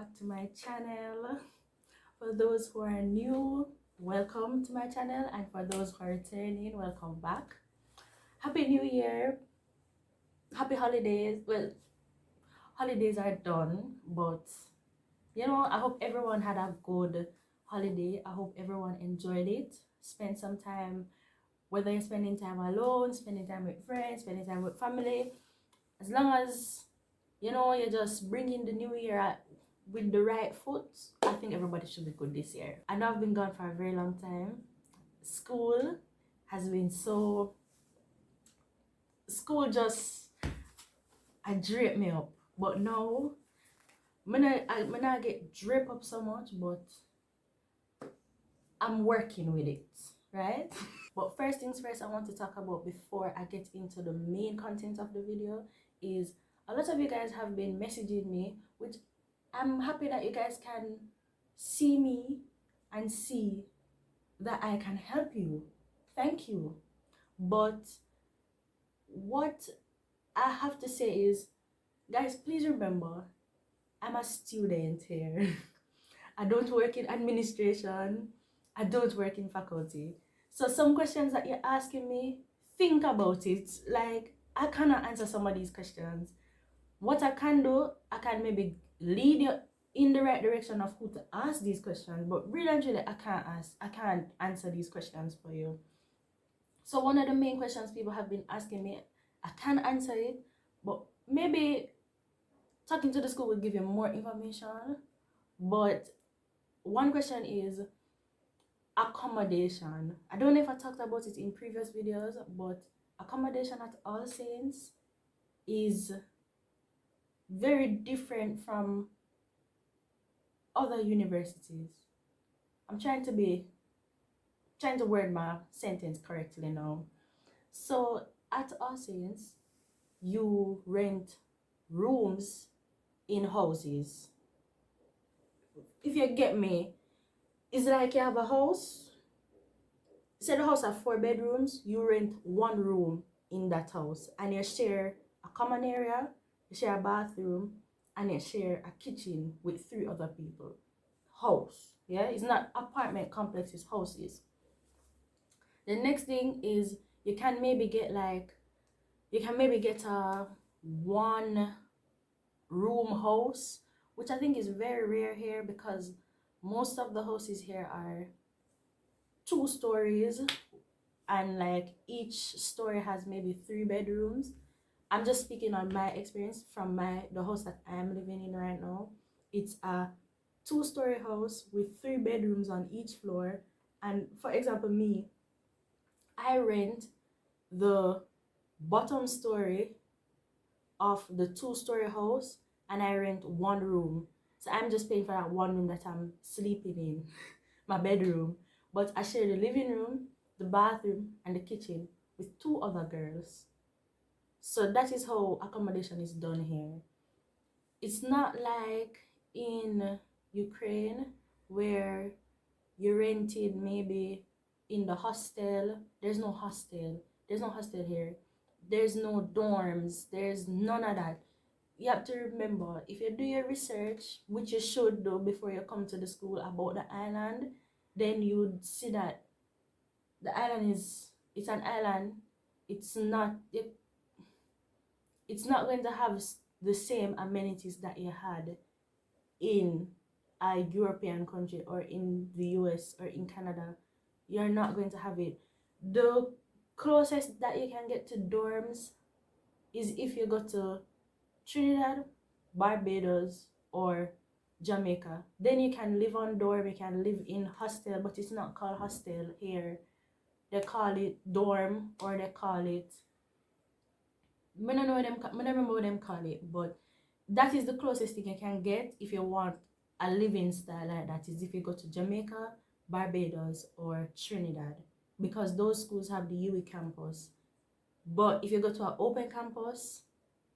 back to my channel. For those who are new, welcome to my channel, and for those who are returning, welcome back. Happy New Year, happy holidays. Well, holidays are done, but I hope everyone had a good holiday. I hope everyone enjoyed it. Spend some time, whether you're spending time alone, spending time with friends, spending time with family, as long as you're just bringing the new year with the right foot. I think everybody should be good this year. I know I've been gone for a very long time. School has been so school just I drape me up, but now I not get drape up so much, but I'm working with it, right? But first things first, I want to talk about, before I get into the main content of the video, is a lot of you guys have been messaging me, which I'm happy that you guys can see me and see that I can help you. Thank you. But what I have to say is, guys, please remember, I'm a student here. I don't work in administration. I don't work in faculty. So some questions that you're asking me, think about it. Like, I cannot answer some of these questions. What I can do, I can maybe lead you in the right direction of who to ask these questions, but really and truly, I can't answer these questions for you. So one of the main questions people have been asking me, I can answer it, but maybe talking to the school will give you more information. But one question is accommodation. I don't know if I talked about it in previous videos, but accommodation at All Saints is very different from other universities. I'm trying to word my sentence correctly now. So at All Saints, you rent rooms in houses. If you get me, it's like you have a house. Say the house has 4 bedrooms, you rent 1 room in that house, and you share a common area, you share a bathroom, and you share a kitchen with 3 other people. House, yeah, it's not apartment complex, it's houses. The next thing is you can maybe get a 1 room house, which I think is very rare here, because most of the houses here are 2 stories, and like each story has maybe 3 bedrooms. I'm just speaking on my experience from the house that I'm living in right now. It's a 2-story house with 3 bedrooms on each floor. And for example, me, I rent the bottom story of the 2-story house, and I rent 1 room. So I'm just paying for that 1 room that I'm sleeping in, my bedroom. But I share the living room, the bathroom, and the kitchen with 2 other girls. So that is how accommodation is done here. It's not like in Ukraine, where you rented maybe in the hostel. There's no hostel. There's no hostel here. There's no dorms. There's none of that. You have to remember, if you do your research, which you should do before you come to the school, about the island, then you would see that the island it's an island. It's not going to have the same amenities that you had in a European country or in the US or in Canada. You're not going to have it. The closest that you can get to dorms is if you go to Trinidad, Barbados, or Jamaica. Then you can live on dorm, you can live in hostel, but it's not called hostel here. They call it dorm, or they call it, I don't remember what them call it, but that is the closest thing you can get if you want a living style like that, is if you go to Jamaica, Barbados, or Trinidad, because those schools have the UE campus. But if you go to an open campus,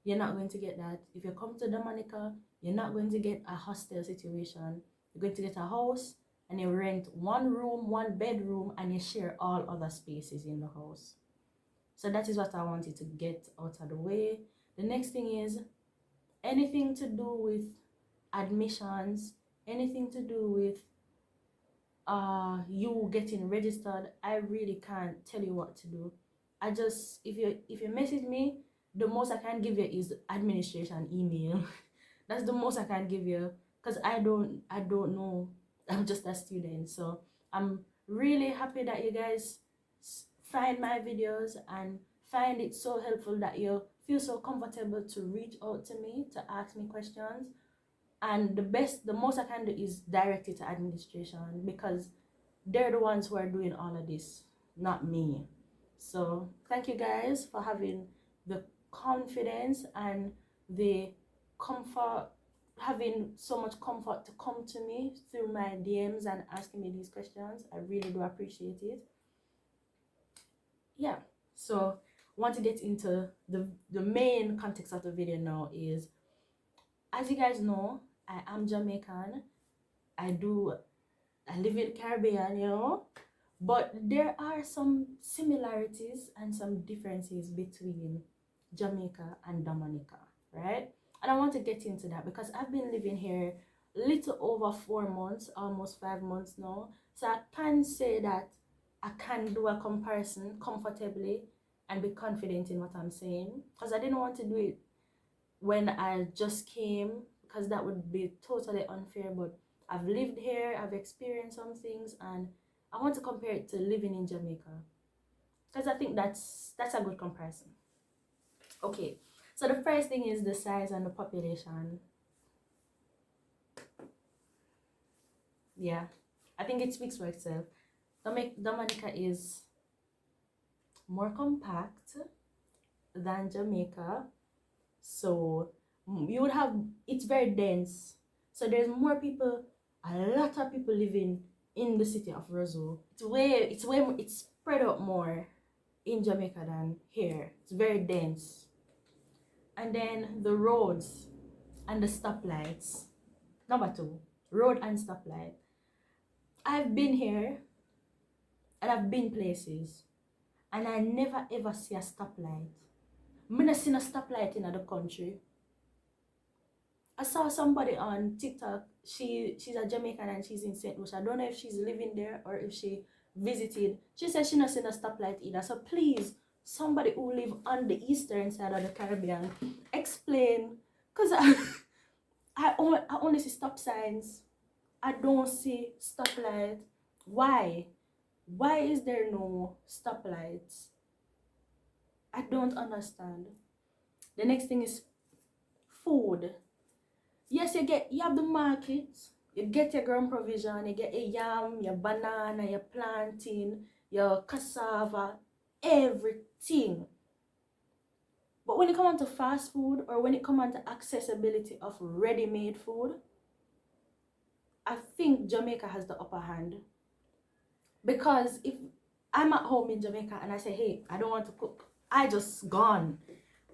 you're not going to get that. If you come to Dominica, you're not going to get a hostel situation. You're going to get a house, and you rent 1 room, 1 bedroom, and you share all other spaces in the house. So that is what I wanted to get out of the way. The next thing is anything to do with admissions, anything to do with you getting registered, I really can't tell you what to do. I just, if you message me, the most I can give you is administration email. That's the most I can give you, because I don't know. I'm just a student. So I'm really happy that you guys find my videos and find it so helpful that you feel so comfortable to reach out to me to ask me questions. And the most I can do is direct it to administration, because they're the ones who are doing all of this, not me. So thank you guys for having the confidence and the comfort, having so much comfort to come to me through my DMs and asking me these questions. I really do appreciate it. Yeah, so I want to get into the main context of the video now. Is, as you guys know, I am Jamaican. I live in Caribbean, but there are some similarities and some differences between Jamaica and Dominica, right? And I want to get into that because I've been living here little over 4 months, almost 5 months now. So I can say that I can do a comparison comfortably and be confident in what I'm saying, because I didn't want to do it when I just came, because that would be totally unfair. But I've lived here, I've experienced some things, and I want to compare it to living in Jamaica, because I think that's a good comparison. Okay, so the first thing is the size and the population. Yeah, I think it speaks for itself. Dominica is more compact than Jamaica, so you would have, it's very dense, so there's more people, a lot of people living in the city of Roseau. It's spread out more in Jamaica than here. It's very dense. And then the roads and the stoplights. Number two, road and stoplight. I've been here and I've been places and I never ever see a stoplight. I never seen a stoplight in the country. I saw somebody on TikTok. She's a Jamaican and she's in St. Lucia. I don't know if she's living there or if she visited. She said she not seen a stoplight either. So please, somebody who live on the eastern side of the Caribbean, explain. Because I only see stop signs. I don't see stoplight. Why? Why is there no stoplights? I don't understand. The next thing is food. Yes, you have the market, you get your ground provision, you get your yam, your banana, your plantain, your cassava, everything. But when it comes to fast food, or when it comes to accessibility of ready-made food, I think Jamaica has the upper hand. Because if I'm at home in Jamaica and I say, hey, I don't want to cook, I just gone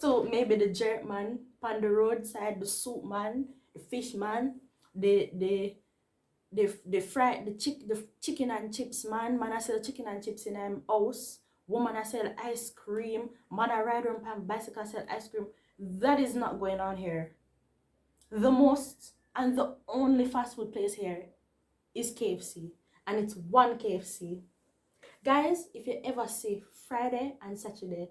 to maybe the jerk man on the roadside, the soup man, the fish man, the fry the chicken and chips man. Man I sell chicken and chips in house. Woman I sell ice cream. Man I ride on bicycle sell ice cream. That is not going on here. The most and the only fast food place here is KFC, and it's one KFC. Guys, if you ever see Friday and Saturday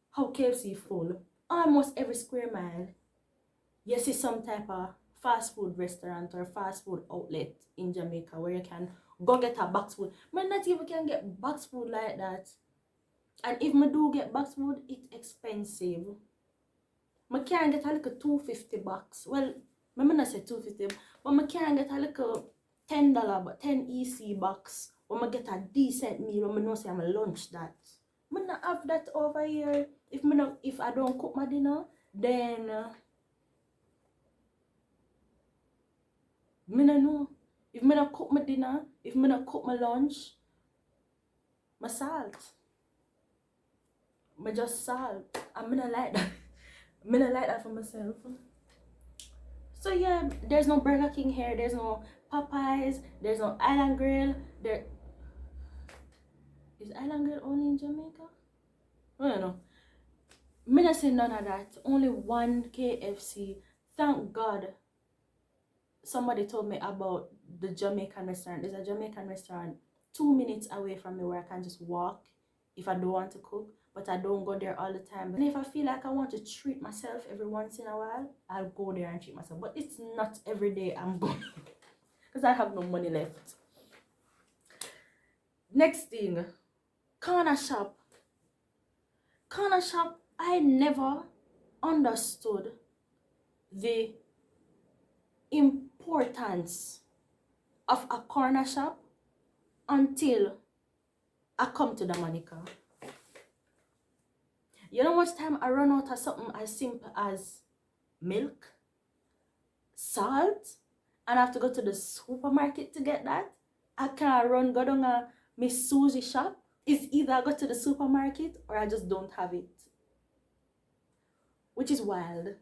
how KFC full, almost every square mile you see some type of fast food restaurant or fast food outlet in Jamaica where you can go get a box food. Man, not even can get box food like that. And if I do get box food, it's expensive. I can't get a little 250 box. Well, I not say 250, but I can get a little $10, but 10 EC box. When I get a decent meal, when I know say I'm a lunch that. I not have that over here. If I don't cook my dinner, then I don't know. If I don't cook my dinner, if I don't cook my lunch, my salt. I just salt. I'm not like that. I don't like that for myself. So yeah, there's no Burger King here. There's no Popeyes. There's no Island Grill. There is Island Grill only in Jamaica? I don't know. I don't say none of that. Only one KFC. Thank God. somebody told me about the Jamaican restaurant. There's a Jamaican restaurant 2 minutes away from me where I can just walk if I don't want to cook, but I don't go there all the time. And if I feel like I want to treat myself every once in a while, I'll go there and treat myself. But it's not every day I'm going because I have no money left. Next thing, corner shop. Corner shop, I never understood the importance of a corner shop until I come to Dominica. You know how much time I run out of something as simple as milk, salt, and I have to go to the supermarket to get that? I can't go down a Miss Susie shop. It's either I go to the supermarket or I just don't have it. Which is wild.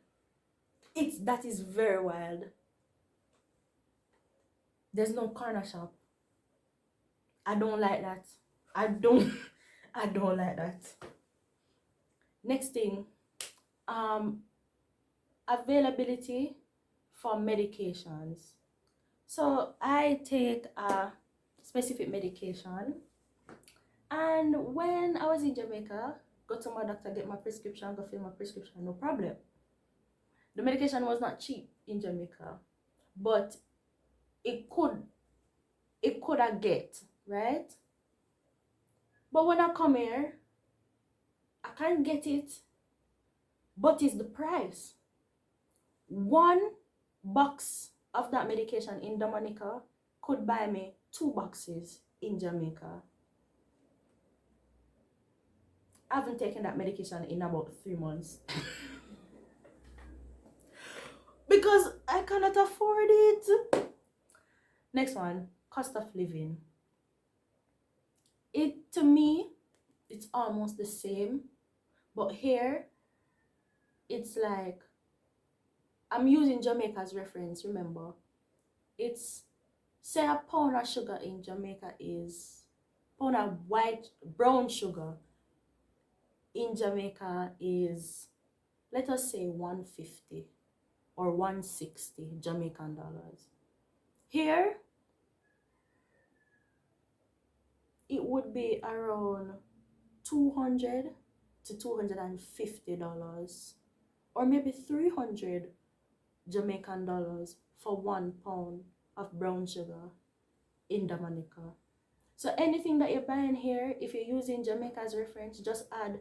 That is very wild. There's no corner shop. I don't like that. I don't like that. Next thing, availability for medications. So I take a specific medication, and when I was in Jamaica, go to my doctor, get my prescription, go fill my prescription, no problem. The medication was not cheap in Jamaica, but it could I get, right? But when I come here, I can't get it, but it's the price. One box of that medication in Dominica could buy me 2 boxes in Jamaica. I haven't taken that medication in about 3 months. Because I cannot afford it. Next one, cost of living. To me, it's almost the same. But here, it's like, I'm using Jamaica as reference, remember. It's, say a pound of sugar in Jamaica is, pound of brown sugar in Jamaica is, let us say 150 or 160 Jamaican dollars. Here, it would be around $200 to $250, or maybe 300 Jamaican dollars for 1 pound of brown sugar in Dominica. So anything that you're buying here, if you're using Jamaica as reference, just add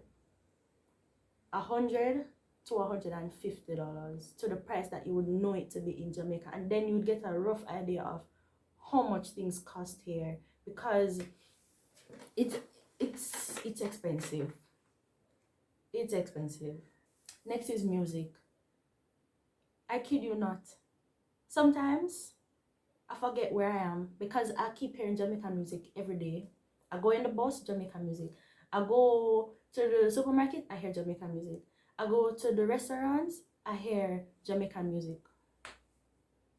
$100 to $150 to the price that you would know it to be in Jamaica, and then you would get a rough idea of how much things cost here, because it's expensive. It's expensive. Next is music. I kid you not. Sometimes I forget where I am because I keep hearing Jamaican music every day. I go in the bus, Jamaican music. I go to the supermarket, I hear Jamaican music. I go to the restaurants, I hear Jamaican music.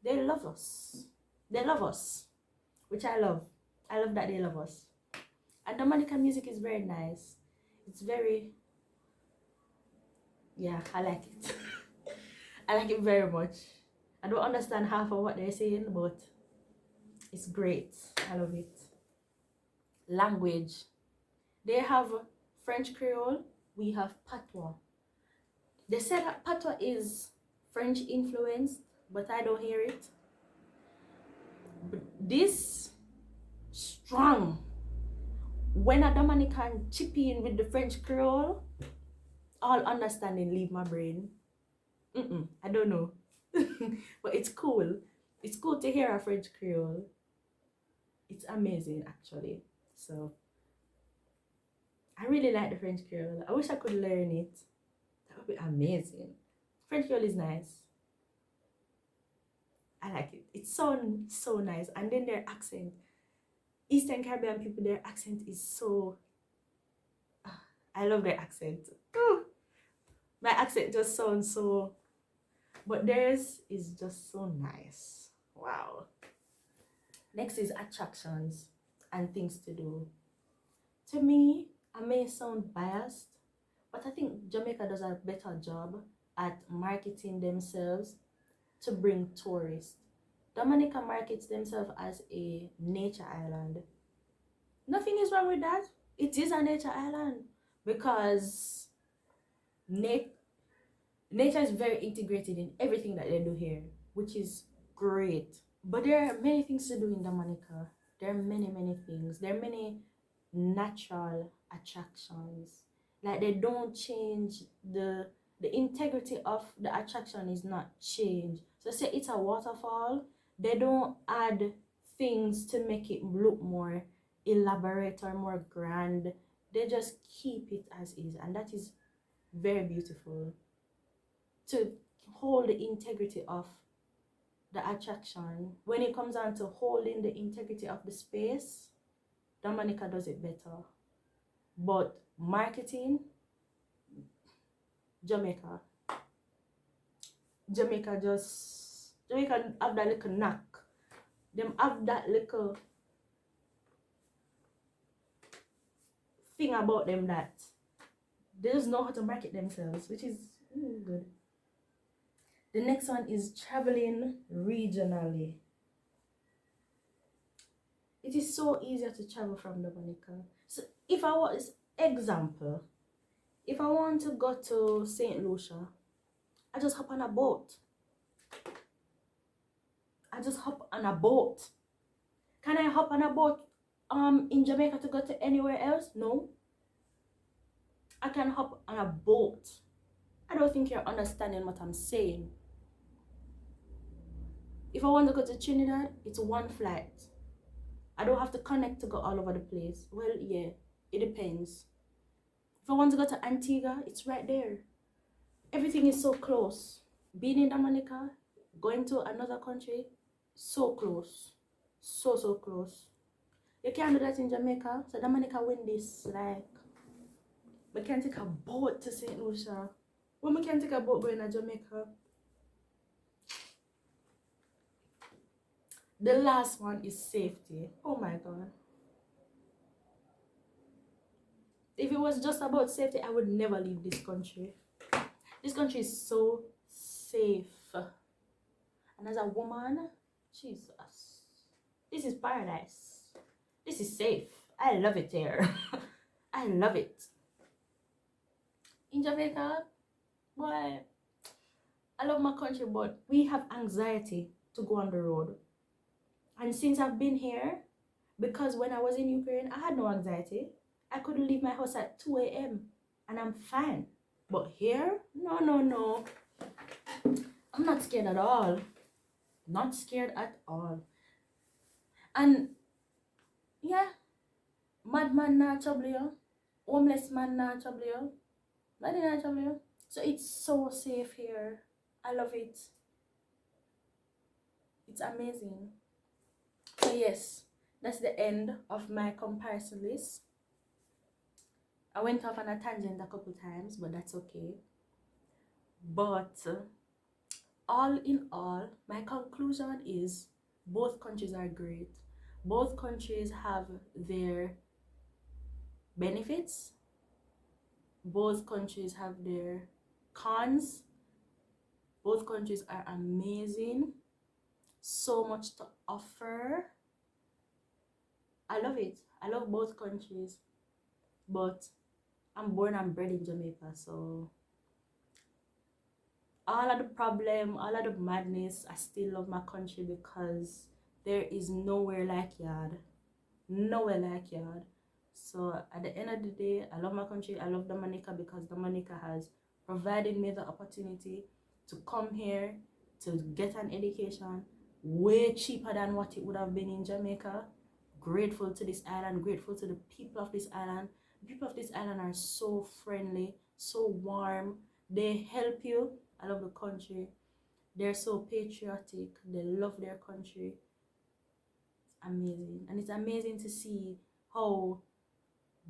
They love us. They love us, which I love. I love that they love us. And Dominican music is very nice. It's very, yeah, I like it. I like it very much. I don't understand half of what they're saying, but it's great. I love it. Language. They have French Creole. We have Patois. They said that Patois is French influenced, but I don't hear it. But this strong. When a Dominican chip in with the French Creole, all understanding leave my brain. I don't know. But it's cool. It's cool to hear a French Creole. It's amazing, actually. So I really like the French Creole. I wish I could learn it. That would be amazing. French Creole is nice. I like it. It sounds so nice. And then their accent. Eastern Caribbean people, their accent is so... I love their accent. Ooh. My accent just sounds so... But theirs is just so nice. Wow. Next is attractions and things to do. To me, I may sound biased, but I think Jamaica does a better job at marketing themselves to bring tourists. Dominica markets themselves as a nature island. Nothing is wrong with that. It is a nature island because nat- nature is very integrated in everything that they do here, which is great. But there are many things to do in Dominica. There are many things. There are many natural attractions. Like they don't change the integrity of the attraction is not changed. So say it's a waterfall, they don't add things to make it look more elaborate or more grand. They just keep it as is, and that is very beautiful. To hold the integrity of the attraction, when it comes down to holding the integrity of the space, Dominica does it better. But marketing, Jamaica. Jamaica have that little knack. Them have that little thing about them that they just know how to market themselves, which is good. The next one is traveling regionally. It is so easier to travel from Dominica. So if I was, example, if I want to go to St. Lucia, I just hop on a boat. Can I hop on a boat in Jamaica to go to anywhere else? No. I can hop on a boat. I don't think you're understanding what I'm saying. If I want to go to Trinidad, it's one flight. I don't have to connect to go all over the place. Well, yeah, it depends. If I want to go to Antigua, it's right there. Everything is so close. Being in Dominica, going to another country, so close. So close. You can't do that in Jamaica. So Dominica win this. Like, we can take a boat to St. Lucia. When we can take a boat going to Jamaica. The last one is safety. Oh my God. If it was just about safety, I would never leave this country. This country is so safe. And as a woman, Jesus, this is paradise. This is safe. I love it here. I love it. In Jamaica, boy, I love my country, but we have anxiety to go on the road. And since I've been here, because when I was in Ukraine, I had no anxiety. I could leave my house at 2 a.m. and I'm fine. But here, no. I'm not scared at all. Not scared at all. And yeah, madman na trouble you. Homeless man na trouble you. Nothing na trouble you. So it's so safe here. I love it. It's amazing. So yes, that's the end of my comparison list. I went off on a tangent a couple times, but that's okay. But all in all, my conclusion is both countries are great. Both countries have their benefits. Both countries have their cons. Both countries are amazing. So much to offer. I love it. I love both countries. But I'm born and bred in Jamaica, so all of the problem, all of the madness, I still love my country because there is nowhere like yard. Nowhere like yard. So at the end of the day, I love my country. I love Dominica because Dominica has provided me the opportunity to come here to get an education way cheaper than what it would have been in Jamaica. Grateful to this island, grateful to the people of this island. The people of this island are so friendly, so warm. They help you. I love the country. They're so patriotic. They love their country. Amazing. And it's amazing to see how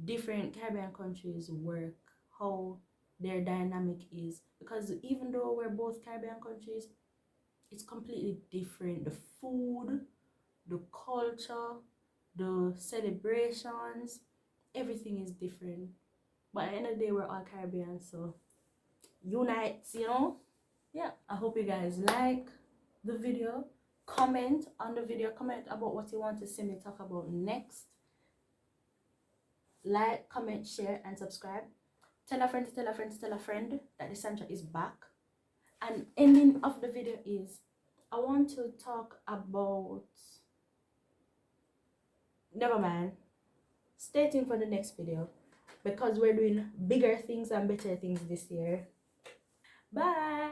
different Caribbean countries work, how their dynamic is. Because even though we're both Caribbean countries, it's completely different. The food, the culture, the celebrations, everything is different. But at the end of the day, we're all Caribbean, so unite, you know? Yeah, I hope you guys like the video. comment on the video, comment about what you want to see me talk about next. Like, comment, share, and subscribe. Tell a friend to tell a friend to tell a friend that the Sandra is back. And ending of the video is, I want to talk about, never mind, stay tuned for the next video, because we're doing bigger things and better things this year. Bye.